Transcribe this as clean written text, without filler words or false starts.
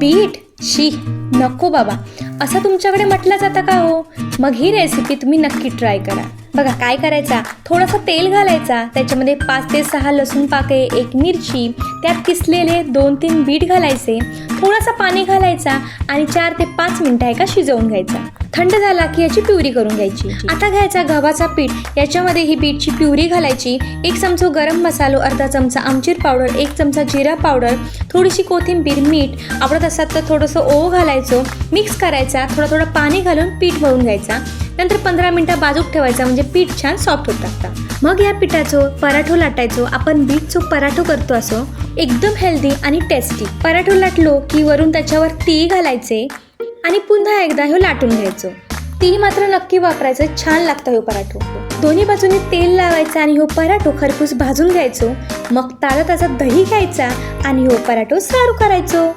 Bit शी नको बाबा, असं तुमच्याकडे म्हटलं जातं का हो? मग ही रेसिपी तुम्ही नक्की ट्राय करा. बघा काय करायचा, थोडासा तेल घालायचा, त्याच्यामध्ये 5 ते 6 लसूण पाकळे, 1 मिरची, त्यात किसलेले 2-3 बीट घालायचे, थोडासा पाणी घालायचा आणि 4 ते 5 मिनिटं एका शिजवून घ्यायचा. थंड झाला की याची प्युरी करून घ्यायची. आता घ्यायचा गव्हाचा पीठ, याच्यामध्ये ही बीटची प्युरी घालायची, 1 चमचा गरम मसालो, अर्धा चमचा आमचूर पावडर, 1 चमचा जिरा पावडर, थोडीशी कोथिंबीर, मीठ, आवडत असाल तर थोडंसं ओवा घालायचं, मिक्स करायचा, थोडं पाणी घालून पीठ मळून घ्यायचा. नंतर 15 मिनिटं बाजूक ठेवायचा, म्हणजे पीठ छान सॉफ्ट होत टाकता. मग या पिठाचो पराठो लाटायचो. आपण बीटचो पराठो करतो असो, एकदम हेल्दी आणि टेस्टी. पराठो लाटलो की वरून त्याच्यावर तीळ घालायचे आणि पुन्हा एकदा ह्यो लाटून घ्यायचो. तीळ मात्र नक्की वापरायचं, छान लागतं ह्यो पराठो. दोन्ही बाजूने तेल लावायचं आणि ह्यो पराठो खरपूस भाजून घ्यायचो. मग ताजा ताजा दही घ्यायचा आणि ह्यो पराठो सर्व करायचो.